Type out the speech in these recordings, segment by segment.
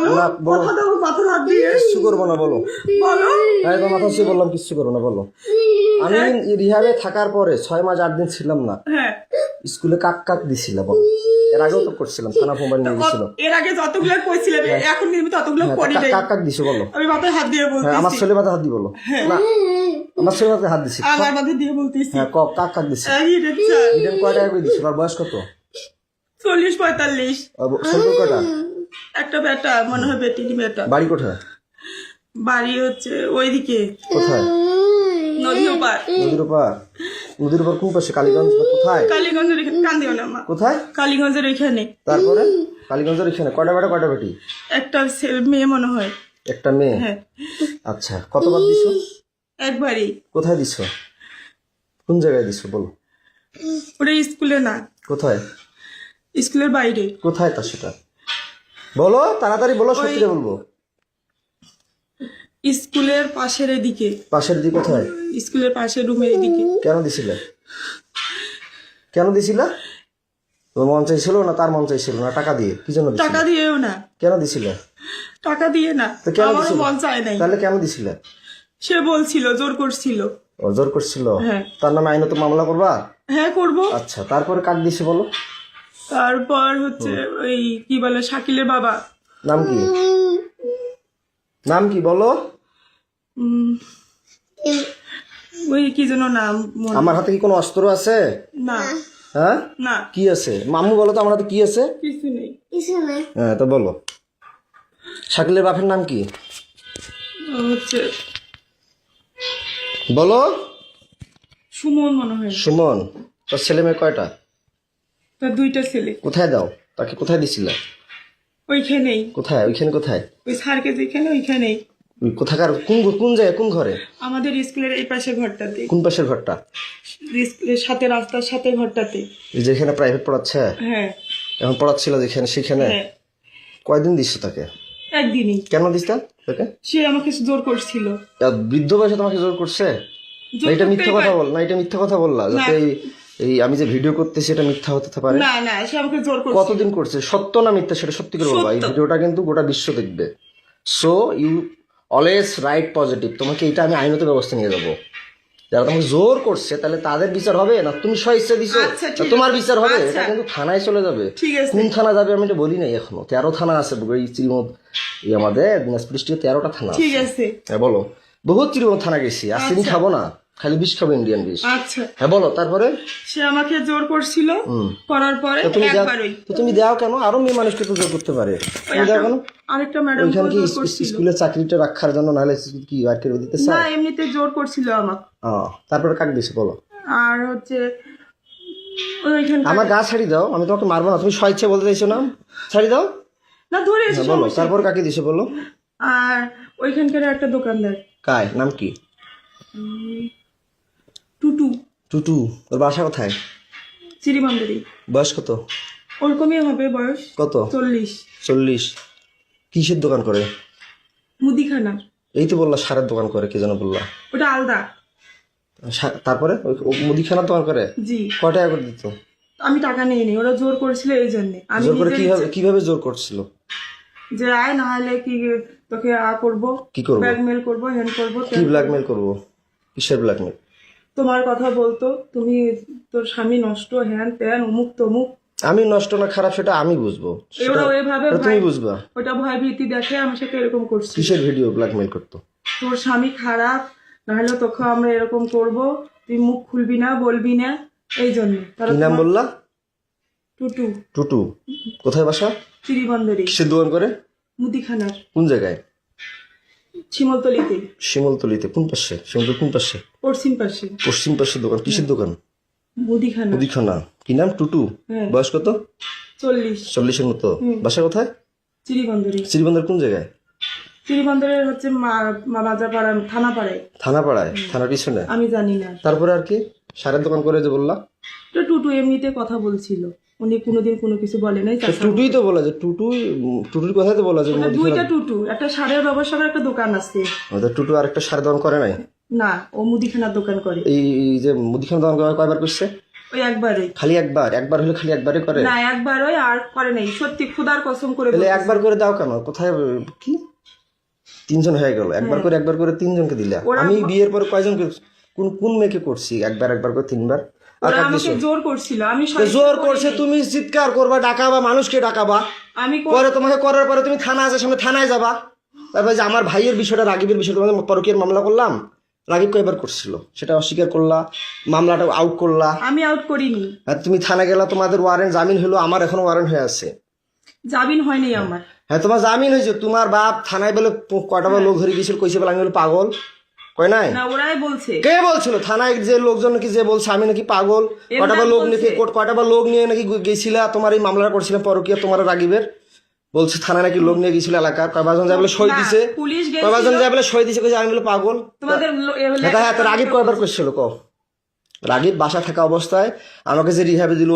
বলো না, বলো। কথা দাও মাথার হাত দিয়ে। কিচ্ছু করবো না, বলো। বলো হ্যাঁ, তোমার মাথা ছুঁয়ে বললাম কিচ্ছু করবো না, বলো। আমি রিহাবে থাকার পরে 6 মাস 8 দিন ছিলাম না, হ্যাঁ স্কুলে কাক কাক দিছিল, বলো। এর আগেও তো করছিলাম, থানা মোবাইল নিয়ে গেছিল। এর আগে যতগুলো কইছিলাম এখন কিন্তু ততগুলো হ্যাঁ, করি নাই। কাক কাক দিছো, বলো। আমি মাথায় হাত দিয়ে হ্যাঁ, আমার বলতেছি, ছেলে মাথা হাত দি, বলো। না, আমার ছেলে মাথায় হাত দিছি। আমার মাথায় দিয়ে বলতেছি। হ্যাঁ, কাক কাক দিছি। এই রে চা, ইডেন কয় টাকা করে দিছিল? আর বয়স কত? 40-45। সম্পর্ক কয়টা? একটা বেটা, মনে হয় বেটিনি বেটা। বাড়ি কোথায়? বাড়ি হচ্ছে ওইদিকে কোথায়? নদীর ওপার। নদীর ওপার? নদীর ওপার কোন পাশে? কালীগঞ্জ না কোথায়? কালীগঞ্জের এখানে। কান্দিও না মা। কোথায়? কালীগঞ্জের এখানে। তারপরে কালীগঞ্জের এখানে কয়টা বেটা কয়টা বেটি? একটা মেয়ে মনে হয়। একটা মেয়ে? হ্যাঁ আচ্ছা, কতবার দিছো? একবারই। কোথায় দিছো? কোন জায়গায় দিছো, বলো। ওটা স্কুলে না, কোথায়? স্কুলের বাইরে। কোথায় তা সেটা বলো, তাড়াতাড়ি বলো, সত্যি বলবো। স্কুলের পাশের এদিকে। পাশের দিকে কোথায়? স্কুলের পাশের রুমের এদিকে। কেন দিছিলে? কেন দিছিলা? তোর মন চাইছিল না তার মন চাইছিল না? টাকা দিয়ে? কি জন্য দিছিলে? টাকা দিয়েও না। কেন দিছিলে? টাকা দিয়ে না, তো কেন আমারও দিছিলে? মন চায় নাই। তাহলে কেন দিছিলে? সে বলছিল, জোর করছিল। ও, জোর করছিল? হ্যাঁ। তার নামে আইনত মামলা করবা? হ্যাঁ করবো। আচ্ছা, তারপরে কাক দিছে, বলো। তারপর হচ্ছে ওই কি বলে শাকিলের বাবা। নাম কি? নাম কি বলো? ওই কি যেন নাম মনে- আমার হাতে কি কোনো অস্ত্র আছে? না হ্যাঁ, না কি আছে? মামু বলো তো আমার হাতে কি আছে? কিছু নেই। হ্যাঁ, তো বলো। শাকিলের বাপের নাম কি হচ্ছে বলো? সুমন মনে হয়। সুমন। তোর ছেলে মেয়ে কয়টা? তার 2টা ছেলে। কোথায় দাও তাকে? কোথায় দিছিলে? ওইখানেই, কোথায়? ওইখানে কোথায়? ওই স্যারকে যেখানে ওইখানেই। ওই কোথাকার? কোন জায়গায়? কোন ঘরে? আমাদের স্কুলের এই পাশে ঘরটাতে, কোন পাশের ঘরটা? স্কুলের সাথে রাস্তার সাথে ঘরটাতে। এই যেখানে প্রাইভেট পড়াচ্ছে? হ্যাঁ এখন পড়াচ্ছিল যেখানে, সেখানে? হ্যাঁ কয়দিন দিচ্ছ তাকে? একদিনই। কেন দিচ্ছ তাকে? সে আমাকে জোর করছিল। বৃদ্ধ বয়সে তোমাকে জোর করছে? জোর না, এটা করতেই মিথ্যা কথা পারে। বল না, এটা মিথ্যা কথা বললা যাতে এই আমি যে ভিডিও করতেছি এটা মিথ্যা হতে পারে। না না, সে আমাকে জোর করছিল। কতদিন করছে? সত্য না মিথ্যা সেটা সত্যি করে বলবা। এই সত্য। ভিডিওটা কিন্তু গোটা বিশ্ব দেখবে। So you always write positive. তোমাকে এটা আমি আইনত ব্যবস্থা নিয়ে যাবো। যারা তোমাকে জোর করছে তাহলে তাদের বিচার হবে, না তুমি স্বইচ্ছা দিছো আচ্ছা, না ঠিক তোমার আছে। বিচার হবে? আচ্ছা। এটা কিন্তু থানায় চলে যাবে। ঠিক আছে। কোন থানা যাবে আমি এটা বলি নাই এখনো। 13 থানা আছে এই শ্রীমদ, এই আমাদের দিনাজপুর ডিস্ট্রিক্টে 13টা থানা ঠিক আছে। আছে হ্যাঁ বলো। বহুত শ্রীমদ থানা গেছি, আর চিনি আচ্ছা। খাবো না, খালি বিষ খাবো, ইন্ডিয়ান বিষ। আচ্ছা। হ্যাঁ বলো, তারপরে? সে আমাকে জোর করছিল, করার পরে তো তুমি দাও, একবারই তো তুমি দাও কেন? আরো মেয়ে মানুষকে তো জোর করতে পারে, তুমি দাও কেন? আরেকটা ম্যাডাম ওইখানে কি জোর করছিল। স্কুলের চাকরিটা রাখার জন্য, নাহলে কি আর কেউ দিতে না, চায়? এমনিতে জোর করছিল আমাকে। তারপরে কাক দিছে, বলো। আর হচ্ছে ওইখানে আমার গা ছাড়ি দাও, আমি তোমাকে মারবো না। তুমি স্বেচ্ছা বলতে চাইছো না, ছাড়ি দাও। না ধরে এসে হ্যাঁ, বলো। সমস্যা। তারপর কাকে দিছে, বলো। আর ওইখানকার একটা দোকানদার কায় নাম কি? টুটু, টুটু। ওর বাসা কোথায়? চিরিমান্দারি। বয়স কত? ওরকমই হবে বয়স। কত? 40। 40। কিসের দোকান করে? মুদিখানা। এই তো বললা সারের দোকান করে, কে যেন বললা। ওটা আলাদা। তারপরে ও মুদিখানার দোকান করে? জি। কয় টাকা করে দিত? আমি টাকা নিয়ে নি, ওরা জোর করেছিল এই জন্য। আমি জোর করে নিজের কিভাবে জোর করছিল? যে আয়, না হলে কি তোকে করবো, কি করবো? ব্ল্যাকমেল করবো, হ্যান্ড করবো। কি ব্ল্যাকমেল করবো? কিসের ব্ল্যাকমেল? তোমার কথা বলতো, তুমি তোর স্বামী নষ্ট, হ্যান ত্যান, অমুক তমুক। আমি নষ্ট না খারাপ সেটা আমি বুঝবো, ওরা ওইভাবে তুমি বুঝবা। ওটা ভয় ভীতি দেখে আমার সাথে এরকম করছি। কিসের ভিডিও ব্ল্যাকমেল করতো? তোর স্বামী খারাপ, নাহলে তোকে আমরা এরকম করব, তুই মুখ খুলবি না, বলবি না, এই জন্য। কি নাম বললা? টুটু। টুটু। কোথায় বাসা? চিরিবন্দরে। কিসের দোকান করে? মুদিখানার। কোন জায়গায়? শিমলতলিতে। শিমলতলিতে? কোন পাশে? শিমলতলি কোন পাশে? পশ্চিম পাশে। পশ্চিম পাশে দোকান। কিসের দোকান? মুদিখানা। মুদিখানা। কি নাম? টুটু। হ্যাঁ। বয়স কত? 40। 40-এর মতো। বাসা কোথায়? চিরিবন্দরে। শ্রীবন্দর কোন জায়গায়? চিরিবন্দরের হচ্ছে বাজারপাড়া, থানাপাড়ায়। থানাপাড়ায়? থানার পিছনে? আমি জানি না। তারপরে আর কি? সারের দোকান করে যে বললা। তো টুটু এমনিতে কথা বলছিল, উনি কোনোদিন কোনো কিছু বলে নাই। তো টুটুই তো বলা যে টুটুর কথাই তো বলা যে ওটা মুদিখানা। 2টা টুটু, একটা সারের ব্যবসার একটা দোকান আছে। ওদের টুটু আরেকটা সারের দোকান করে নাই? না, ও মুদিখানার দোকান করে। এই যে মুদিখানা দোকান কয়বার করছে? ওই একবারই। খালি একবার? একবার হলে খালি একবারই করে? না একবার ওই আর করে নাই, সত্যি খুদার কসম করে তাহলে বলছি। একবার করে দাও কেন? কোথায় কি 3 জন হয়ে গেল, একবার করে 3 জনকে দিলা। আমি বিয়ের পর কয়জনকে কোন কোন মেয়েকে করছি একবার করে 3 বার? আর ওরা কার আমাকে দিছো? জোর করছিল, আমি তো সহ্য জোর করিনি। করছে, তুমি চিৎকার করবা, ডাকাবা, মানুষকে ডাকাবা, আমি পরে তোমাকে করার পরে তুমি থানা আছে সামনে, থানায় যাবা। তারপরে যে আমার ভাইয়ের বিষয়টা, রাগিবের বিষয়টা, তোমাদের পরকীয়ার মামলা করলাম, রাগিব কয়বার করছিল সেটা অস্বীকার করলা, মামলাটা আউট করলা। আমি আউট করিনি। আর তুমি থানা গেলা, তোমাদের ওয়ারেন্ট জামিন হলো, আমার এখনো ওয়ারেন্ট হয়ে আছে। জামিন হয়নি আমার। হ্যাঁ তোমার জামিন হয়েছে, তোমার বাপ থানায় বলে কয়টা বার লোক ধরে গেছিল, কইছে বলে আমি বলে পাগল, কয় নাই? না ওরাই বলছে। কে বলছিল? থানায় যে লোকজন নাকি যে বলছে আমি নাকি পাগল, কয়টা বার লোক নিয়ে কয়টা বার লোক নিয়ে নাকি গেছিলা, তোমার এই মামলাটা করছিলাম পরকীয়া, তোমার রাগিবের বলছে থানায় নাকি লোক নিয়ে গেছিল এলাকার, কয়বার যায় বলে সই দিছে, পুলিশ কয়বার যায় বলে সই দিছে, কইছে আমি বলে পাগল। তোমাদের হ্যাঁ তো রাগিব কয়বার করছিল ক? রাগিব বাসা থাকা অবস্থায় আমাকে যে রিহাবে দিল,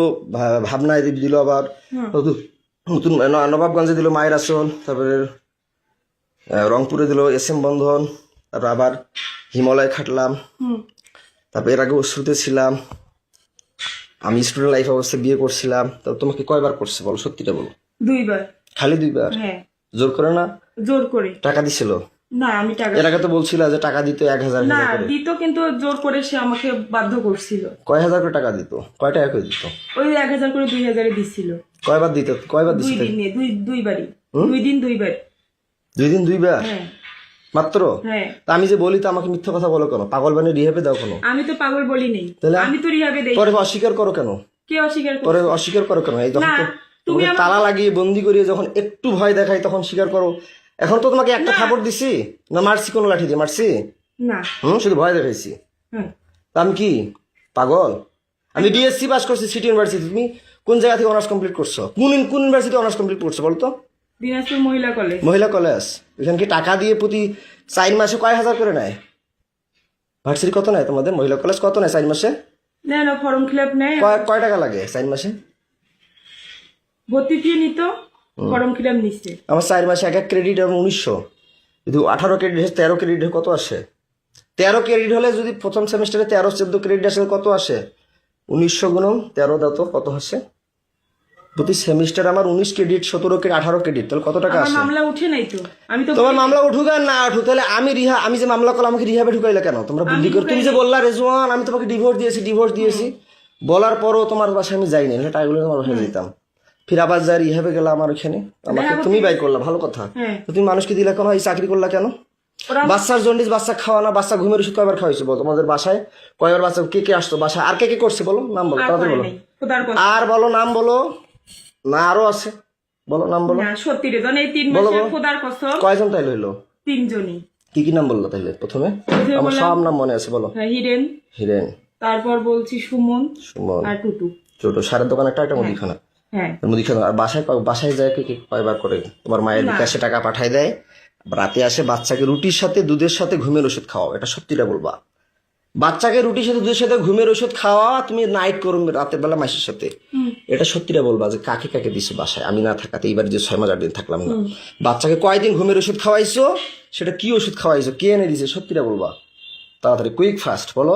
ভাবনায় দিল, আবার নতুন নবাবগঞ্জে দিল মায়ের আসল, তারপরে রংপুরে দিল SM বন্ধন, তারপর আবার হিমালয় খাটলাম, তারপর এর আগে অশ্রুতে ছিলাম, আমি স্টুডেন্ট লাইফ অবস্থায় বিয়ে করছিলাম। তো তোমাকে কয়বার করছে বলো, সত্যিটা বলো। 2 বার। খালি 2 বার? হ্যাঁ। জোর করে না? জোর করে। টাকা দিছিল? না আমি টাকা, এর আগে তো বলছিল যে টাকা দিত 1000 না করে। দিত কিন্তু জোর করে সে আমাকে বাধ্য করছিল। কয় হাজার করে টাকা দিত? কয় টাকা করে দিত? ওই 1000 করে 2000 দিছিল। কয়বার দিত? কয়বার 2 দিছিল? দিনে, দুইবারই। 2 দিন 2 বার। 2 দিন 2 বার হ্যাঁ মাত্র? হ্যাঁ। তা আমি যে বলি তো আমাকে মিথ্যা কথা বলো কেন? পাগল বানিয়ে রিহাবে দাও কেন? আমি তো পাগল বলি নাই, তাহলে? আমি তো রিহাবে দেই। পরে অস্বীকার করো কেন? কে অস্বীকার করে? পরে অস্বীকার করো কেন? এই যখন না, তুমি তোমাকে তালা লাগিয়ে বন্দি করিয়ে যখন একটু ভয় দেখাই তখন স্বীকার করো। এখন তো তোমাকে একটা থাপড় দিছি না, মারছি কোনো লাঠি দিয়ে মারছি? না। শুধু ভয় দেখাইছি। হ্যাঁ। তা আমি কি পাগল? আমি BSc পাস করছি সিটি ইউনিভার্সিটি। তুমি কোন জায়গা থেকে অনার্স কমপ্লিট করছো? কোন ইউনিভার্সিটি অনার্স কমপ্লিট করছো বলতো? দিনাজপুর মহিলা কলেজ। মহিলা কলেজ। এখানে কি টাকা দিয়ে প্রতি 4 মাসে কয় হাজার করে নেয়? ভার্সিটি কত নেয় তোমাদের? মহিলা কলেজ কত নেয় 4 মাসে? না ফর্ম ফিল নেয়। কয় টাকা লাগে 4 মাসে? ভর্তি ফি নিত, ফর্ম ফিল নিচ্ছে। আমার 4 মাসে এক ক্রেডিট এবং 1900, যদি 18 ক্রেডিট 13 ক্রেডিট কত আসে? 13 ক্রেডিট হলে যদি প্রথম সেমিস্টারে 13-14 ক্রেডিট আসে কত আসে? 1900 গুণন 13 দাও তো কত আসে? প্রতি সেমিস্টার আমার 19 ক্রেডিট, 17 ক্রেডিট, 18 ক্রেডিট, তাহলে কত টাকা আমার আসে? মামলা উঠে নাই তো, আমি তো তোমার মামলা উঠুক আর না উঠুক, তাহলে আমি যে মামলা করলাম আমাকে রিহাবে ঢুকাইলে কেন? তোমরা বুদ্ধি করে তুমি যে বললা রেজওয়ান আমি তোমাকে ডিভোর্স দিয়েছি, বলার পরও তোমার বাসায় আমি যাইনি, না টাকাগুলো তোমার বাসায় যেতাম, ফির আবার যাই রিহাবে গেলাম আমার ওখানে, আমাকে তুমি বাই করলা, ভালো কথা। তো তুমি মানুষকে দিলা কেন? এই চাকরি করলা কেন? বাচ্চার জন্ডিস, বাচ্চা খাওয়া না, বাচ্চা ঘুমের ওষুধ কয়বার খাওয়াইছো বলো? তোমাদের বাসায় কয়বার বাচ্চা, কে আসতো বাসায়? আর কে করছে বলো? নাম বলো তাদের, বলো আর বলো, নাম বলো না, আরো আছে বলো, নাম বলো। না সত্যি রে, এই 3 মাসে খোদার কসম। কয়জন তাইলে হইলো? 3 জনই। কি নাম বললো তাইলে প্রথমে? আমার সব নাম মনে আছে, বলো। হিরেন, হিরেন, তারপর বলছি সুমন আর টুটু। ছোট সারের দোকান একটা মুদিখানা। হ্যাঁ মুদিখানা। আর বাসায় যায় কি কয়বার করে? তোমার মায়ের বিকাশে টাকা পাঠায় দেয়, রাতে আসে বাচ্চাকে রুটির সাথে দুধের সাথে ঘুমের ওষুধ খাওয়াও, এটা সত্যিটা বলবা। বাচ্চাকে রুটির সাথে দুধের সাথে ঘুমের ওষুধ খাওয়া, তুমি নাইট করো রাতের বেলা মাসের সাথে, এটা সত্যিটা বলবা যে কাকে দিছো বাসায় আমি না থাকাতে? এইবার যে 6 মাস 8 দিন থাকলাম না, বাচ্চাকে কয়দিন ঘুমের ওষুধ খাওয়াইছো? সেটা কি ওষুধ খাওয়াইছো? কে এনে দিছে? সত্যিটা বলবা, তাড়াতাড়ি, কুইক ফাস্ট বলো।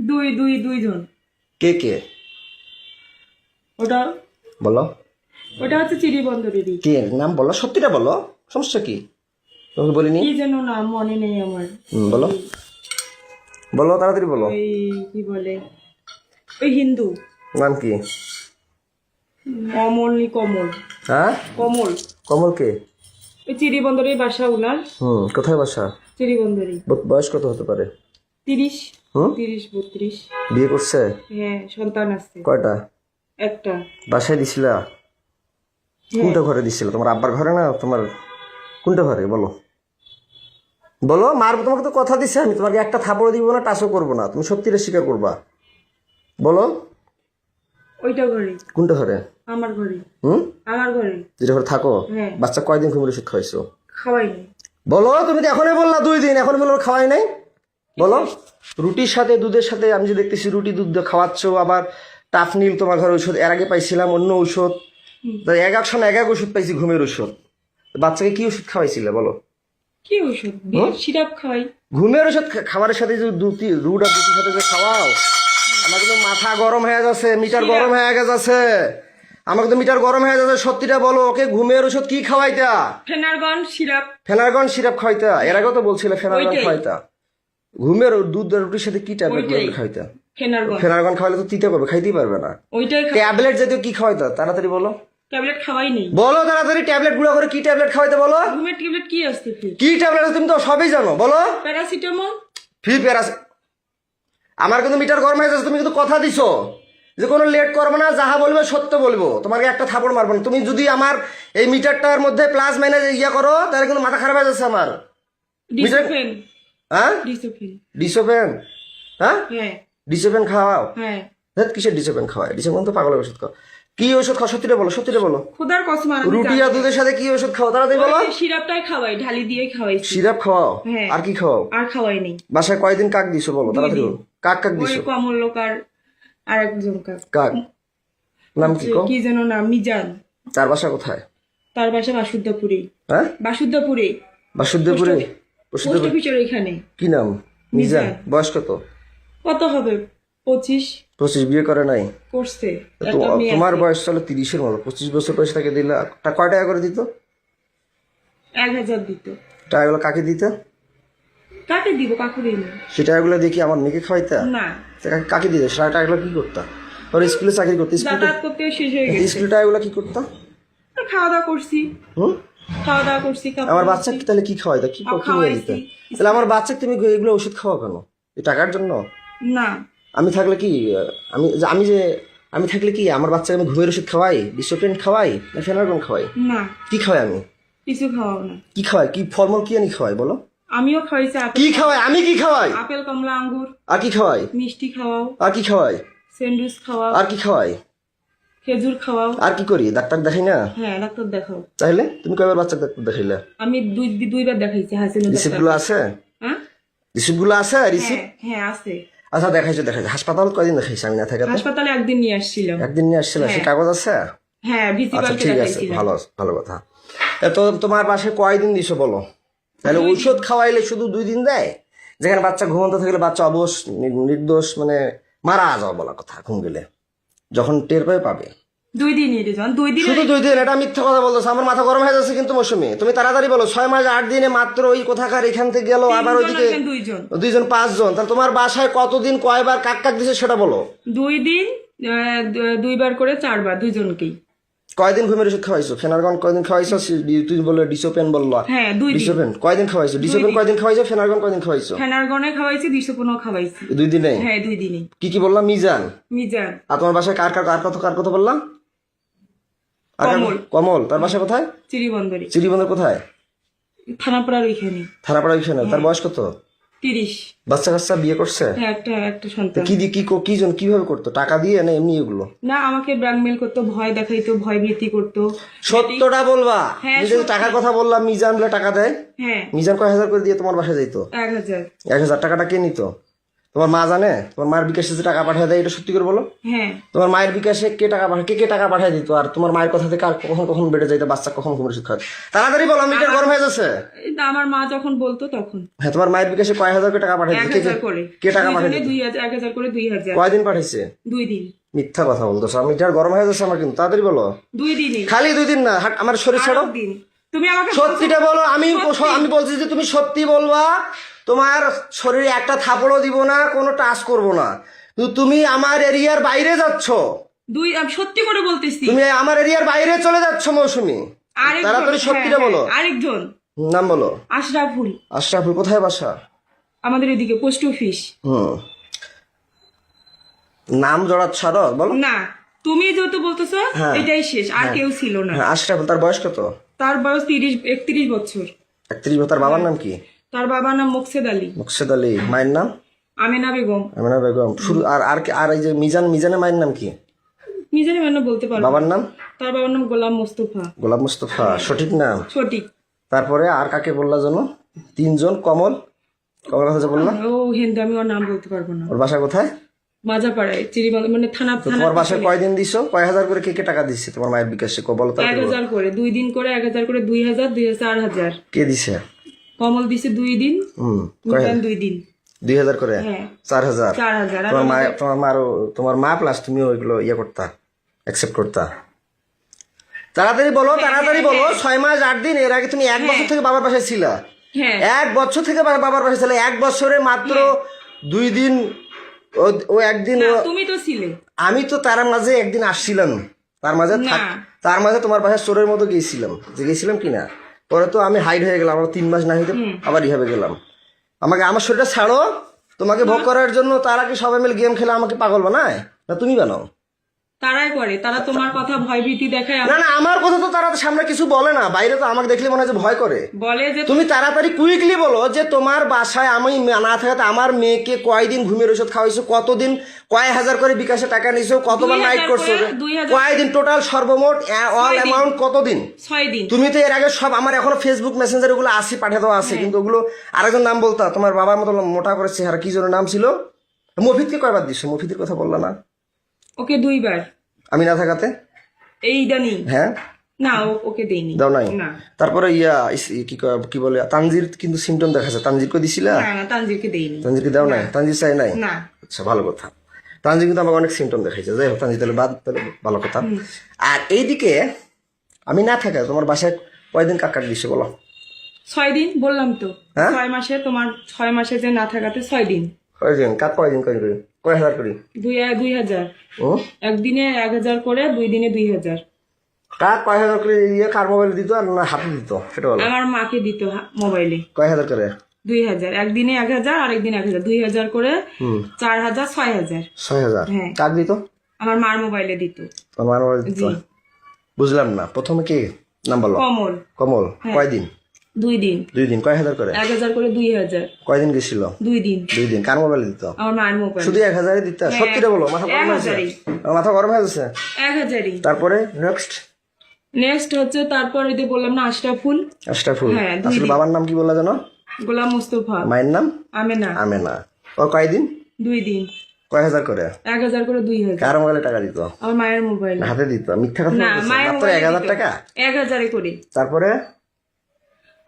2 জন। কে? ওটা হচ্ছে চিড়িবন্দরেরই। কে নাম বলো, সত্যিটা বলো, সমস্যা কি? তোমাকে বলিনি? কি যেন নাম মনে নেই আমার। বলো তাড়াতাড়ি বলো। ওই কি বলে, ওই হিন্দু নাম কি? কমল। হ্যাঁ কমল কে? ওই চিড়িবন্দরের বাসা উনার। কোথায় বাসা? চিড়িবন্দরে। বয়স কত হতে পারে? 30, 32। বিয়ে করছে? হ্যাঁ সন্তান আছে। কয়টা? একটা। বাসায় দিছিলা? কোনটা ঘরে দিছিল? তোমার আব্বার ঘরে না তোমার কোনটা ঘরে বলো? মারবো তোমাকে তো কথা দিছে, আমি তোমাকে একটা থাপড় দিব না, টাচও করবো না, তুমি সত্যিটা স্বীকার করবা, বলো। ওইটা ঘরে। কোনটা ঘরে? আমার ঘরে। আমার ঘরে। যেটা ঘরে থাকো? বাচ্চা কয়দিন ঘুমের ওষুধ খাওয়াইছো? খাওয়াইনি। বলো, তুমি তো এখনই বললা 2 দিন, এখন বলো খাওয়াই নাই, বলো। রুটির সাথে দুধের সাথে, আমি যে দেখতেছি রুটি দুধ খাওয়াচ্ছ, আবার টাফনিল তোমার ঘরে ওষুধ, এর আগে পাইছিলাম অন্য ওষুধ, এক ওষুধ পাইছি ঘুমের ওষুধ। বাচ্চাকে কি ওষুধ খাওয়াইছিলে বলো? কি ওষুধ? সিরাপ খাওয়াই। ঘুমের ওষুধ খাবারের সাথে যে রুটির সাথে যে খাওয়াও, আমার কিন্তু মাথা গরম হয়ে যাচ্ছে, মিটার গরম হয়ে গেছে। আমাকে তো মিটার গরম হয়ে যাচ্ছে, সত্যিটা বলো। ওকে ঘুমের ওষুধ কি খাওয়াইতা? Phenergan syrup. ফেনারগন সিরাপ খাওয়াইতা? এর আগেও তো বলছিলে ফেনারগন ওইটাই। খাওয়াইতা। ঘুমের দুধ আর রুটির সাথে কি ট্যাবলেট ওইটাই। খাওয়াইতা? ফেনারগন ফেনারগন খাওয়াইলে তো তিতে করবে, খাইতেই পারবে না। ওইটাই ট্যাবলেট জাতীয় কি খাওয়াইতা? তাড়াতাড়ি বলো, ট্যাবলেট খাওয়াই নেই। বলো তাড়াতাড়ি। ট্যাবলেট গুঁড়া করে কি ট্যাবলেট খাওয়াইতে বলো? ঘুমের ট্যাবলেট কি আসছে ফির? কি ট্যাবলেট আছে তুমি তো সবই জানো, বলো। প্যারাসিটামল। ফ্রি প্যারাস। আমার কিন্তু মিটার গরম হয়ে যাচ্ছে, তুমি কিন্তু কথা দিছো যে কোনো লেট করবে না, যাহা বলবে সত্য বলবো, তোমাকে একটা থাপড় মারবো না। তুমি যদি আমার এই মিটারটার মধ্যে প্লাস মাইনাস ইয়া করো তাহলে কিন্তু মাথা খারাপ হয়ে যাচ্ছে আমার। ডিসোফেন। হ্যাঁ ডিসোফেন। ডিসোপেন? হ্যাঁ হ্যাঁ ডিসোপেন খাওয়াও? হ্যাঁ। ধ্যাৎ, কিসের ডিসোপেন খাওয়ায়? ডিসোপেন তো পাগলের ওষুধ খাও। কি ওষুধ খাও? সত্যিটা বলো, সত্যিটা বলো। খোদার কসম আর রুটি আর দুধের সাথে কি ওষুধ খাও? তাড়াতাড়ি বলো। সিরাপটাই খাওয়াই, ঢালি দিয়ে খাওয়াইছি। সিরাপ খাওয়াও? হ্যাঁ। আর কি খাওয়াও? আর খাওয়াই নেই। বাসায় কয়দিন কাক দিছো বলো, তাড়াতাড়ি বলো। কাক কাক ওই দিছো? কমলকার আর একজন কাক। কাক নাম কি কো? কি যেন নাম, মিজান। তার বাসা কোথায়? তার বাসা বাসুদ্ধপুরে। হ্যাঁ বাসুদ্ধপুরে। বাসুদেবপুরে? পোস্ট বাসুদেবপুর অফিসের এখানে। কি নাম? মিজান। বয়স কত? কত হবে? 25। 25। বিয়ে করে নাই? করছে। তো একটা মেয়ে তোমার আছে। বয়স চলো 30-এর মতো। 25 বছর বয়স তাকে দিলা, কয় টাকা করে দিত? 1000 দিত। টাকাগুলো কাকে দিত? কাকে দিব? কাকু দিই না। সে টাকাগুলো দেখি আমার মেয়েকে খাওয়াইতা? না, কাকে দিত? সে টাকাগুলো কি করতা? ওর স্কুলে চাকরি করতে? যাতায়াত করতে শেষ হয়ে গেছে। স্কুলে টাকাগুলো কি করতা? আর খাওয়া দাওয়া করছি। হুম? খাওয়া দাওয়া করছি। কাপড় আমার ধুচ্ছি। বাচ্চাকে তাহলে কি খাওয়াইতা? কি আর কি নিয়ে দিতে? খাওয়াইছি। তাহলে আমার বাচ্চাকে তুমি এগুলো ওষুধ খাওয়া কেন? এই টাকার জন্য? না, আমি থাকলে কি, আমি আমি যে আমি থাকলে কি আমার বাচ্চাকে আমি ঘুমের ওষুধ খাওয়াই, ডিসোপেন খাওয়াই, না ফেনারগন খাওয়াই? না, কি খাওয়াই আমি? কিছু খাওয়াও না। কি খাওয়াই? কি ফলমূল কি আনি খাওয়াই বলো? আমিও খাওয়াইছি কি খাওয়াই? আমি কি খাওয়াই? আপেল, কমলা, আঙ্গুর। আর কি খাওয়াই? মিষ্টি খাওয়াও, আর কি খাওয়াই? স্যান্ডউইচ খাওয়াও, আর কি খাওয়াই? খেজুর খাওয়াও। আর কি করি? ডাক্তার দেখাই না? হ্যাঁ, ডাক্তার দেখাও। চাইলে তুমি কয়বার বাচ্চা ডাক্তার দেখাইলে? আমি দুইবার দেখাইছি হাসিনা রিসিপ্ট ডাক্তার। গুলো আছে? হ্যাঁ রিসিপ্ট গুলো আছে? রিসিপ্ট? হ্যাঁ হ্যাঁ আছে। আচ্ছা দেখাইছো, দেখাইছো। হাসপাতাল কয়দিন দেখাইছি আমি না থাকাতে? হাসপাতালে একদিন নিয়ে আসছিলাম। একদিন নিয়ে আসছিল, সে কাগজ আছে? হ্যাঁ, আচ্ছা ভিসিপালকে ঠিক আছে, দেখাইছিলাম। ভালো ভালো কথা। তো তোমার বাসায় কয়দিন দিছো বলো? তাহলে ঔষধ খাওয়াইলে শুধু 2 দিন দেয়? যেখানে বাচ্চা ঘুমন্ত থাকলে বাচ্চা অবশ নির্দোষ মানে মারা যাওয়া বলা কথা, ঘুম গেলে যখন টের পাবে। 2 দিনই রে জন, 2 দিন। শুধু 2 দিন? এটা মিথ্যা কথা বলতেছে। আমার মাথা গরম হয়ে যাচ্ছে কিন্তু মৌসুমি। তুমি তাড়াতাড়ি বলো। 6 মাস 8 দিনে মাত্র ওই কোথাকার এখান থেকে গেল, আবার ওইদিকে 2 জন 5 জন। তাহলে তোমার বাসায় কতদিন কয়বার কাক কাক দিছে সেটা বলো। 2 দিন, 2 বার করে 4 বার, দুজনকেই। কয়দিন ঘুমের ওষুধ খাওয়াইছো? ফেনারগন কয়দিন খাওয়াইছো? তুই বললো ডিসোপেন বললো। হ্যাঁ, 2 দিন। ডিসোপেন কয়দিন খাওয়াইছো? ডিসোপেন কয়দিন খাওয়াইছো? ফেনারগন কয়দিন খাওয়াইছো? ফেনারগনে খাওয়াইছি, 215 খাওয়াইছি। 2 দিনে? হ্যাঁ, 2 দিনে। কি কি বললাম? মিজান। মিজান। আর তোমার বাসায় কার কথা বললাম? কমল। কমল। তার বাসা কোথায়? চিরিবন্দরে। চিরিবন্দর কোথায়? থানাপাড়ার ওইখানে। থানাপাড়া ওইখানে। তার বয়স কত? 30। বাচ্চা কাচ্চা বিয়ে করছে? হ্যাঁ, একটা সন্তান। কি দিয়ে কি জন কিভাবে করতো? টাকা দিয়ে না এমনি এগুলো? না, আমাকে ব্ল্যাকমেল করতো, ভয় দেখাইতো, ভয় ভীতি করতো। সত্যটা বলবা। হ্যাঁ, নিজে টাকার কথা বললাম, মিজান বলে টাকা দেয়। হ্যাঁ, মিজান কয় হাজার করে দিয়ে তোমার বাসায় যাইতো? 1000। 1000 টাকাটা কে নিত? তোমার মা জানে? তোমার মায়ের বিকাশে যে টাকা পাঠিয়ে দেয়, এটা সত্যি করে বলো। হ্যাঁ, তোমার মায়ের বিকাশে কে টাকা পাঠায়? কে টাকা পাঠিয়ে দিত? আর তোমার মায়ের কথা থেকে আর কখন কখন বেড়ে যাইতো বাচ্চা, কখন ঘুমের ওষুধ খাওয়াতে? তাড়াতাড়ি বলো, আমি এটা গরম হয়ে যাচ্ছে। এই তো আমার মা যখন বলতো তখন। হ্যাঁ, তোমার মায়ের বিকাশে কয় হাজার করে টাকা পাঠিয়ে দিত? 1000 করে। কে টাকা পাঠিয়ে দিত? 1000 করে 2000। কয়দিন পাঠাইছে? 2 দিন। মিথ্যা কথা বলতেছো। আমি এটা গরম হয়ে যাচ্ছে আমার কিন্তু। তাড়াতাড়ি বলো। 2 দিনই। খালি 2 দিন না, আমার শরীর ছাড়ো। 8 দিন। তুমি আমাকে সত্যিটা বলো। আমি বলছি যে তুমি সত্যি বলবা। তোমার শরীরে একটা থাপড়ও দিব না, কোনো টাচ করব না। তুমি আমার এরিয়ার বাইরে যাচ্ছ। আমি সত্যি করে বলতেছি। তুমি আমার এরিয়ার বাইরে চলে যাচ্ছ মৌসুমি। তাড়াতাড়ি সত্যিটা বলো। আরেকজন নাম বলো। আশরাফুল। আশরাফুল কোথায় বাসা? আমাদের এদিকে পোস্ট অফিস। নাম জড়াচ্ছ আরো, বলো না, তুমি যেহেতু বলতেছো এটাই শেষ, আর কেউ ছিল না। হ্যাঁ, আশরাফুল। তার বয়স কত? তার বয়স 31 বছর। 31 বছর। তার বাবার নাম কি? তার বাবার নাম মোকসেদ আলী। মুকসেদ আলী। মায়ের নাম? আমেনা বেগম। আমিনা বেগম। শুরু আর এই যে মিজানের মায়ের নাম কি? নিজের মানে বলতে পারবো। বাবার নাম? তার বাবার নাম গোলাম মোস্তফা। গোলাম মুস্তফা সঠিক নাম? সঠিক। তারপরে আর কাকে বললা জানো? 3 জন। কমল কথা বললাম। ও হিন্দু, আমি ওর নাম বলতে পারবো না। ওর বাসা কোথায়? মাজাপাড়ায়, চিরিবাংলা মানে থানা। তোমার বাসায় কয়দিন দিছো? কয় হাজার করে কে টাকা দিচ্ছে তোমার মায়ের বিকাশে? বলো তো। 1000 করে 2 দিন করে, 1000 করে 2000, 4000। কে দিছে? কমল দিছে 2 দিন, মিজান 2 দিন। 2000 করে, হ্যাঁ 4000। 4000 আর তোমার মা প্লাস তুমি ওইগুলো ইয়ে করতা, অ্যাকসেপ্ট করতা। তাড়াতাড়ি বলো, তাড়াতাড়ি বলো। 6 মাস 8 দিন এর আগে তুমি 1 বছর থেকে বাবার পাশে ছিলা। হ্যাঁ 1 বছর থেকে বাবার পাশে ছিল। 1 বছরে মাত্র 2 দিন ও একদিন না, তুমি তো ছিলে। আমি তো তার মাঝে একদিন আসছিলাম, তার মাঝে তার মাঝে তোমার বাসায় চোরের মতো গিয়েছিলাম, যে গেছিলাম কিনা। পরে তো আমি হাইড হয়ে গেলাম, আমার 3 মাস না হইতে আবার রিহাবে গেলাম। আমাকে আমার শরীরটা ছাড়ো, তোমাকে ভোগ করার জন্য তারা কি সবাই মিলে গেম খেলে আমাকে পাগল বানায়, না তুমি বানাও? তারাই করে, তারা তোমার কথা ভয় ভীতি দেখায়, না না, আমার কথা তো তারা সামনে কিছু বলে না, বাইরে তো আমাকে দেখলে মনে হয় যে ভয় করে। বলে যে তুমি তাড়াতাড়ি কুইকলি বলো যে তোমার বাসায় আমি না থাকাতে আমার মেয়েকে কয়দিন ঘুমের ওষুধ খাওয়াইছো, কতদিন, কয় হাজার করে বিকাশে টাকা নিছো, কতবার 2000 নাইট করছো, করে, 2000 কয়দিন টোটাল সর্বমোট অল অ্যামাউন্ট কতদিন? 6 দিন। তুমি তো এর আগে সব আমার এখনো ফেসবুক মেসেঞ্জার ওগুলো আসি পাঠিয়ে দেওয়া আছে, কিন্তু ওগুলো আরেকজন নাম বলতা, তোমার বাবার মতো মোটা করে চেহারা, কি যেন নাম ছিল, মফিদকে কয়বার দিছো? মফিদের কথা বললা না? ওকে 2 বার আমি না থাকাতে। এই দানি হ্যাঁ না, ওকে দেইনি। দাও নাই? না তারপরে কি বলে তানজির কিন্তু সিমটম দেখাচ্ছে, তানজিরকে দিছিলা? না না, তানজিরকে দেইনি। তানজিরকে দাও নাই? তানজির চাই নাই? না। আচ্ছা, ভালো কথা। তানজির কিন্তু আমাকে অনেক সিমটম দেখাইছে, যাই হোক তানজির তাহলে বাদ, তাহলে ভালো কথা। আর এইদিকে আমি না থাকা তোমার বাসায় কয়দিন কাকার দিছে বলো? 6 দিন বললাম তো। হ্যাঁ? 6 মাসে, তোমার 6 মাসে যে না থাকাতে 6 দিন। কয়দিন কাক? কয়দিন করি কয় হাজার করি? 2000। ও একদিনে 1000 করে, 2 দিনে 2000। কাক কয় হাজার করে ইয়ে কার মোবাইল দিত আর না হাতে দিত সেটা বলো? আমার মাকে দিত মোবাইলে। কয় হাজার করে? 2000। একদিনে 1000, আরেকদিন 1000, 2000 করে, 4000, 6000। 6000 হ্যাঁ। কাক দিত? আমার মার মোবাইলে দিত। তোমার মোবাইল দিত? জি। বুঝলাম না, প্রথমে কি নাম বলো? কমল। কমল। কয়দিন? 2 দিন। 2 দিন। কয় হাজার করে? 1000 করে, 2000। কয়দিন গেছিল? 2 দিন। 2 দিন। কার মোবাইল দিত? আমার মার মোবাইল। শুধু 1000 দিত? সত্যিটা বলো, মাথা গরম হয়েছে? 1000ই। মাথা গরম হয়ে যাচ্ছে? 1000ই। তারপরে নেক্সট নেক্সট হচ্ছে, তারপর ওই যে বললাম না, আশরাফুল। আশরাফুল। হ্যাঁ, 2 আসলে দিন। বাবার নাম কি বললা জানো? গোলাম মুস্তফা। মায়ের নাম? আমেনা। আমেনা। ও কয়দিন? 2 দিন। কয় হাজার করে? 1000 করে, 2000। কার মোবাইলে টাকা দিত? আমার মায়ের মোবাইল। হাতে দিত? মিথ্যা কথা না, বলতেছে। মায়ের মাত্র মোবাইলে 1000 দিত। টাকা? 1000 করে। তারপরে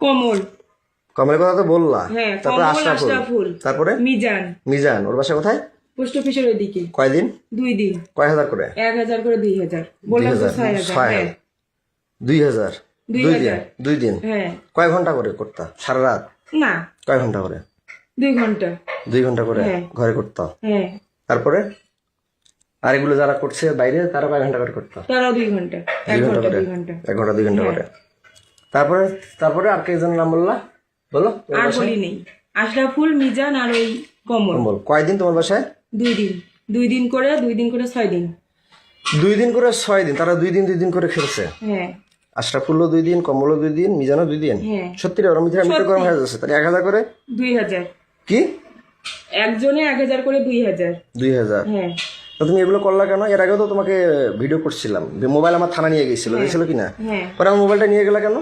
কমল। কমলের কথা তো বললা। হ্যাঁ, তারপরে কমল, আশরাফুল। আশরাফুল। তারপরে মিজান। মিজান। ওর বাসা কোথায়? পোস্ট অফিসের ওইদিকে। কয়দিন? 2 দিন। কয় হাজার করে? 1000 করে, 2000। বললাম তো 6000। হ্যাঁ 2000। 2000। 2 দিন। হ্যাঁ। কয় ঘন্টা করে করতা? সারা রাত? না, কয় ঘন্টা করে? 2 ঘন্টা। 2 ঘন্টা করে হ্যাঁ। ঘরে করতা? হ্যাঁ। তারপরে আর এগুলো যারা করছে বাইরে তারা কয় ঘন্টা করে করতা? তারাও 2 ঘন্টা। 2 ঘন্টা করে? 2 ঘন্টা। 1 ঘন্টা 2 ঘন্টা করে। তারপরে তারপরে আর কেজন নাম বললা? বলো। আর বলি নেই। আশরাফুল, মিজান আর ওই কমল। বল। কয়দিন তোমার বাসায়? 2 দিন। 2 দিন করে, 2 দিন করে 6 দিন। 2 দিন করে 6 দিন। তারা 2 দিন 2 দিন করে খেলছে। হ্যাঁ। আশরাফুল্লো 2 দিন, কমলও 2 দিন, মিজানও 2 দিন। হ্যাঁ। সত্যি রে? ওরা মিথ্যা গরম হয়ে যাচ্ছে। তাহলে 1000 করে? 2000। কি? একজনে 1000 করে, 2000। 2000। হ্যাঁ। তো তুমি এগুলো করলা কেন? এর আগেও তো তোমাকে ভিডিও করছিলাম, মোবাইল আমার থানা নিয়ে গেছিল, গেছিল কিনা? হ্যাঁ। পরে আমার মোবাইলটা নিয়ে গেলা কেন?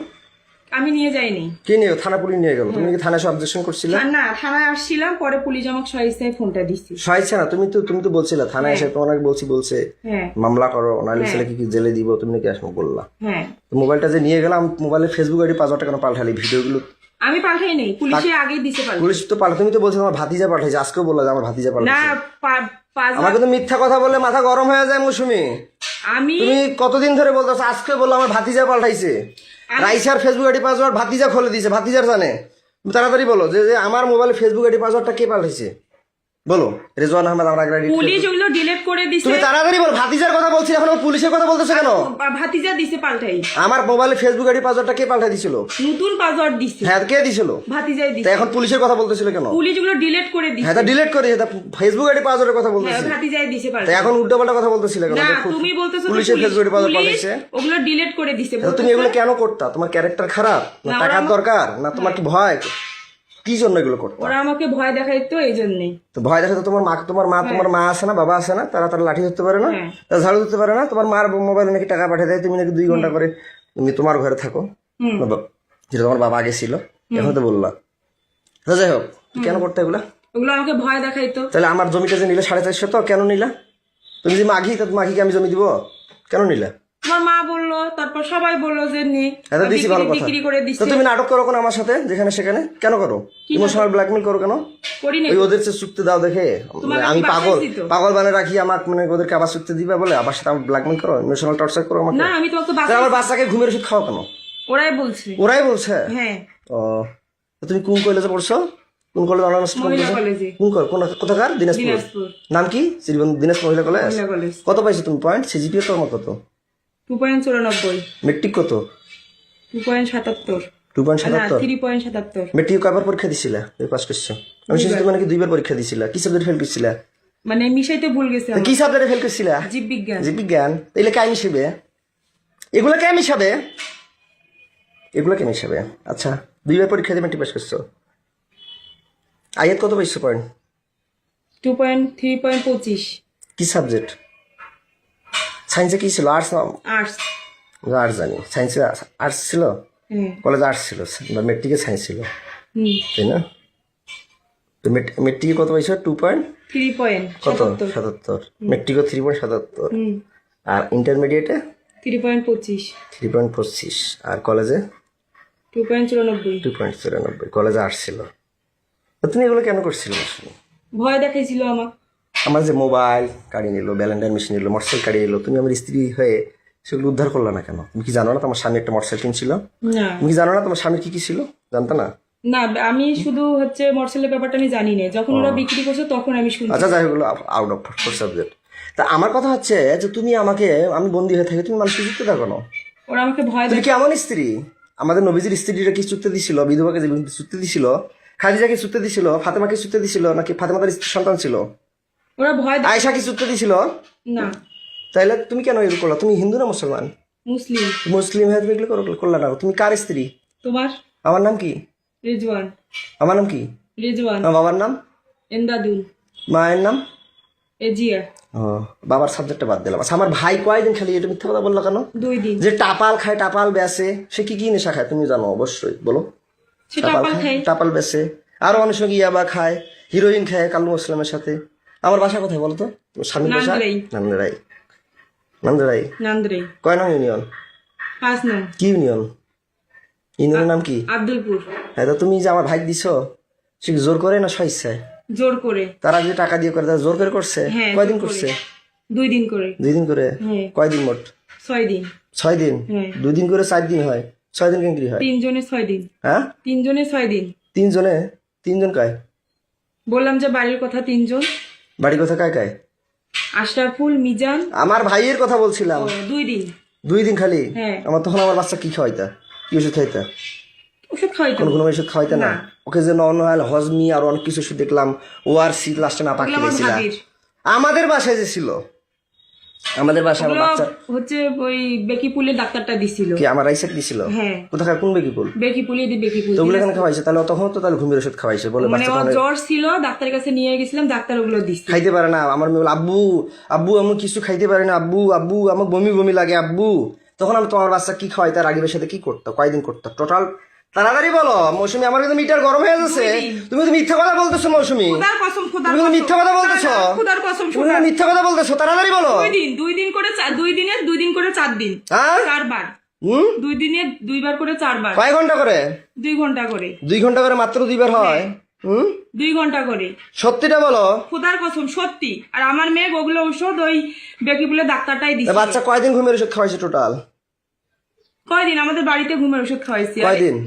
আমি নিয়ে যাইনি। কি নিয়ে? থানা পুলিশ নিয়ে গেল। তুমি কি থানায় অবজেকশন করছিলে? না, থানায় আসছিলাম, পরে পুলিশ আমাকে সহিস্তায় ফোনটা দিচ্ছে। সহায়ছে না? তুমি তো বলছিলে থানায় এসে তোমার বলছে হ্যাঁ। মামলা করো, নাহলে ছেলেকে কি জেলে দিব, তুমি নাকি আসবো বললা। হ্যাঁ। তো মোবাইলটা যে নিয়ে গেলাম, মোবাইলে ফেসবুক আইডি পাসওয়ার্ডটা কেন পাল্টালি? ভিডিওগুলো আমি পাঠাই নেই, পুলিশে আগেই দিছে পাল্টা। পুলিশ তো পাল্টা। তুমি তো বলছো আমার ভাতিজা পাঠাইছে, আজকেও বললা যে আমার ভাতিজা না, পাল্টাইছে। আমাকে তো মিথ্যা কথা বললে মাথা গরম হয়ে যায় মৌসুমি। আমি তুমি কতদিন ধরে বলতেছো, আজকে বললো আমার ভাতিজা পাল্টাইছে। রাইসার ফেসবুক আইডি পাসওয়ার্ড ভাতিজা খুলে দিয়েছে, ভাতিজার জানে। তুমি তাড়াতাড়ি বলো যে আমার মোবাইলে ফেসবুক আইডি পাসওয়ার্ডটা কে পাল্টাইছে? বলো। রেজওয়ান আহমেদ আমার আগে পুলিশ ওগুলো ডিলিট করে দিছে। তুমি তাড়াতাড়ি বলো। ভাতিজার কথা বলছি, এখন পুলিশের কথা বলতেছো কেন? ভাতিজা দিছে পাল্টাই। আমার মোবাইলে ফেসবুক আইডি পাসওয়ার্ডটা কে পাল্টাই দিছিল? নতুন পাসওয়ার্ড দিছে। হ্যাঁ, কে দিছিল? ভাতিজাই তা দিছে। এখন পুলিশের কথা বলতেছিল কেন? পুলিশ ওগুলো ডিলিট করে দিছে। হ্যাঁ, তা ডিলিট করে দিয়েছে। ফেসবুক আইডি পাসওয়ার্ডের কথা হ্যাঁ, বলতেছি। ভাতিজাই দিছে তা পাল্টা। এখন উল্টোপাল্টা কথা বলতেছিলে কেন? না, তুমি বলতেছো তো পুলিশের ফেসবুক আইডি পাসওয়ার্ড পুলিশ পাল্টাইছে। ওগুলো ডিলিট করে দিছে। তা তুমি এগুলো কেন করতা? তোমার ক্যারেক্টার খারাপ, না টাকার দরকার, না তোমার কি ভয়? কি জন্য এগুলো করতো? ওরা আমাকে ভয় দেখাইতো, এই জন্যই। তো ভয় দেখাতে তোমার মা আছে না, বাবা আছে না, তারা লাঠি ধরতে পারে না, হ্যাঁ। তারা ঝাড়ু ধরতে পারে না। তোমার মার মোবাইলে নাকি টাকা পাঠিয়ে দেয়, তুমি নাকি 2 ঘন্টা করে তুমি তোমার ঘরে থাকো, যেটা তোমার বাবা আগে ছিল, এখন তো বললা। তো যাই হোক, কেন করতে এগুলা? ওগুলো আমাকে ভয় দেখাইতো। তাহলে আমার জমিটা যে নিলে 450, তো কেন নিলা? তুমি যদি মাঘি, তো মাঘিকে আমি জমি দিব, কেন নিলা? তোমার মা বললো, তারপর সবাই বললো যে নে এটা দিছি ভালো কথা। বিক্রি করে তো দিচ্ছে। তুমি নাটক করো কেন আমার সাথে যেখানে সেখানে কেন করো? ইমোশনাল ব্ল্যাকমেল করো কেন? করি না ওই ওদের যে চুক্তি দাও দেখে তোমাকে আমি কি বাসায় পাগল দিত? পাগল বানিয়ে রাখি আমাকে, মানে ওদেরকে আবার চুক্তি দিবে বলে আবার সাথে আমার ব্ল্যাকমেল করো, ইমোশনাল টর্চার করো আমাকে। না আমি তোমাকে তাহলে বাসায়, আমার বাচ্চাকে ঘুমের ওষুধ খাওয়া কেন? ওরাই বলছে। ওরাই বলছে। হ্যাঁ ও তো তুমি কোন কলেজে পড়ছো? কোন কলেজ অনার্স মহিলা কলেজে, কোথাকার? দিনাজপুর। দিনাজপুর নাম কি? শ্রীবন্ধু দিনাজপুর মহিলা কলেজ। মহিলা কলেজ। কত পাইছো তুমি পয়েন্ট? সিজিপিএ তোমার কত? 2.94, মেট্রিক কত? 2.77, 2.77। 3.77। মেট্রিক কয়বার পরীক্ষা দিছিলা? তুমি পাস করছো? আমি শুনছি তুমি নাকি 2বার পরীক্ষা দিছিলা। কি সাবজেক্ট ফেল করছিলা? মানে মিশাইতে ভুল গেছে আমার। কি সাবজেক্টে ফেল করছিলা? জীববিজ্ঞান। জীববিজ্ঞান। এগুলো কে মিশাবে? এগুলো কে মিশাবে? এগুলো কে মিশাবে? আচ্ছা 2বার পরীক্ষা দিয়ে মেট্রিক পাস করছো। আয়াত কত পাইছো পয়েন্ট? 3.25। কি সাবজেক্ট? সায়েন্সে কি ছিল? আর্টস না? আর্টস। আর্টস জানি। সায়েন্সে আর্টস ছিল? হ্যাঁ। কলেজে আর্টস ছিল, মেট্রিকে সায়েন্স ছিল, হুম। তাই না? তো মেট্রিকে কত পাইছো? 2 পয়েন্ট কত? 3.77। 77। মেট্রিকও 3.77। হুম। আর ইন্টারমিডিয়েটে 3.25। 3.25। আর কলেজে 2.94। 2.94। কলেজে আর্টস ছিল। তো তুমি এগুলো কেন করছিলে? ভয় দেখাইছিল আমার। আমার যে মোবাইল কাড়িয়ে নিল, ব্যালেন্ডার মেশিন নিল, মোটরসাইকেল কাড়িয়ে নিল, তুমি আমার স্ত্রী হয়ে সেগুলো উদ্ধার করলা না কেন? তুমি কি জানো না তোমার স্বামী একটা মোটরসাইকেল কিনছিল? না তুমি কি জানো না তোমার স্বামীর কি কি ছিল? জানতো না? না আমি শুধু হচ্ছে মোটরসাইকেলের ব্যাপারটা আমি জানি না, যখন ওরা বিক্রি করছে তখন আমি শুনছি। আচ্ছা যাই হোক, আউট অফ সাবজেক্ট। তা আমার কথা হচ্ছে যে তুমি আমাকে, আমি বন্দী হয়ে থাকি, তুমি মানুষকে যুক্তি দাও কেন? ওরা আমাকে ভয় তুমি কি এমন স্ত্রী? আমাদের নবীজির স্ত্রীরা কি চুক্তি দিছিল? বিধবাকে যে চুক্তি দিছিল, খাদিজাকে চুক্তি দিছিল, ফাতেমাকে চুক্তি দিছিল, নাকি ফাতেমাদের সন্তান ছিল? ওরা ভয় আয়েশা কি চুক্তি দিছিল? না। তাইলে তুমি কেন এগুলো করলা? তুমি হিন্দু না মুসলমান? মুসলিম। মুসলিম হয়ে তুমি এগুলো করলা না। তুমি কার স্ত্রী? তোমার? আমার নাম কি? রেজওয়ান। আমার নাম কি? রেজওয়ান। আমার বাবার নাম? এন্দাদুল। মায়ের নাম? এজিয়া। ও বাবার সাবজেক্টটা বাদ দিলাম। আচ্ছা আমার ভাই কয়দিন খালি এটা মিথ্যা কথা বললো কেন? 2 দিন। যে টাপাল খায়, টাপাল বেচে, সে কি কি নেশা খায় তুমি জানো অবশ্যই, বলো। সে টাপাল খায়। টাপাল বেচে, আরো অনেক সময় ইয়াবা খায়, হিরোইন খায় কালু মুসলামের সাথে। আমার বাসা কোথায় বলো তো? স্বামীর বাসা নান্দারাই। নান্দারাই। নান্দারাই নান্দ্রাই। কয় নং ইউনিয়ন? 5 নং। কি ইউনিয়ন? ইউনিয়নের নাম কি? আব্দুলপুর। হ্যাঁ তো তুমি যে আমার ভাই দিছো, সে কি জোর করে না স্বেচ্ছায়? জোর করে। তারা যে টাকা দিয়ে করে, তারা জোর করে করছে? হ্যাঁ, কয়দিন জোর করে। করছে? 2 দিন করে। 2 দিন করে? হ্যাঁ। কয়দিন মোট? 6 দিন। 6 দিন? হ্যাঁ। 2 দিন করে 4 দিন হয়, 6 দিন কেন কি হয়? 3 জনে 6 দিন। হ্যাঁ 3 জনে 6 দিন। 3 জনে? 3 জন কায়? বললাম যে বাড়ির কথা 3 জন। বাড়ি কথা কায় কায়? আশরাফুল, মিজান। আমার ভাইয়ের কথা বলছিলাম। 2 দিন। 2 দিন খালি? হ্যাঁ। আমার তখন আমার বাচ্চা কি খাওয়াইতা? কি ওষুধ খাইতা? ওষুধ খাওয়াইতো। কোনো ওষুধ খাওয়াইতা না? না। ওকে যে নর্মাল হজমি আর অনেক কিছু ওষুধ দেখলাম, ওআরসি লাস্টে না পাখি ওগুলো আমার দিয়েছিলা। ভাবির। আমাদের বাসায় যে ছিল, আমাদের বাসায় আমার ওগুলো বাচ্চা হচ্ছে ওই বেকিপুলের ডাক্তারটা দিছিল। কি আমার রাইসেট দিছিল? হ্যাঁ। কোথাকার কোন বেকিপুল? বেকিপুলে দি বেকিপুল। তো ওগুলো কেন খাওয়াইছে? তাহলে তখন তো তাহলে ঘুমের ওষুধ খাওয়াইছে বলে মানে বাচ্চা ওর তখন জ্বর ছিল, ডাক্তারের কাছে নিয়ে গেছিলাম, ডাক্তার ওগুলো দিচ্ছে। খাইতে পারে না। আমার মেয়ে বলে, আব্বু আব্বু আমি কিছু খাইতে পারি না, আব্বু আব্বু আমার বমি বমি লাগে আব্বু। তখন আমি তোমার বাচ্চা কি খাওয়াইতে, রাগিবের সাথে কি করতো, কয়দিন করতো টোটাল? তাড়াতাড়ি বলো মৌসুমী, আমার কিন্তু মিটার গরম হয়ে যাচ্ছে। 2 দিন। তুমি তো মিথ্যা কথা বলতেছো মৌসুমী, খোদার কসম, খোদার তুমি কিন্তু কসম। মিথ্যা কথা বলতেছো। খোদার কসম, তুমি কিন্তু মিথ্যা কথা বলতেছো, তাড়াতাড়ি বলো। 2 দিন, 2 দিন করে 2 দিনে 2 দিন করে 4 দিন। হ্যাঁ 4 বার। 2 দিনে 2 বার করে 4 বার। কয় ঘন্টা করে? 2 ঘন্টা করে। 2 ঘন্টা করে মাত্র 2 বার হয়? 2 ঘন্টা করে। সত্যিটা বলো। খোদার কসম সত্যি। আর আমার মেয়ে ওগুলো ঔষধ ওই বেকিপুলের ডাক্তারটাই তা দিচ্ছে। বাচ্চা কয়দিন ঘুমের ওষুধ খাওয়াইছে টোটাল? কয়দিন আমাদের বাড়িতে ঘুমের ওষুধ খাওয়াইছি। আর কয়দিন?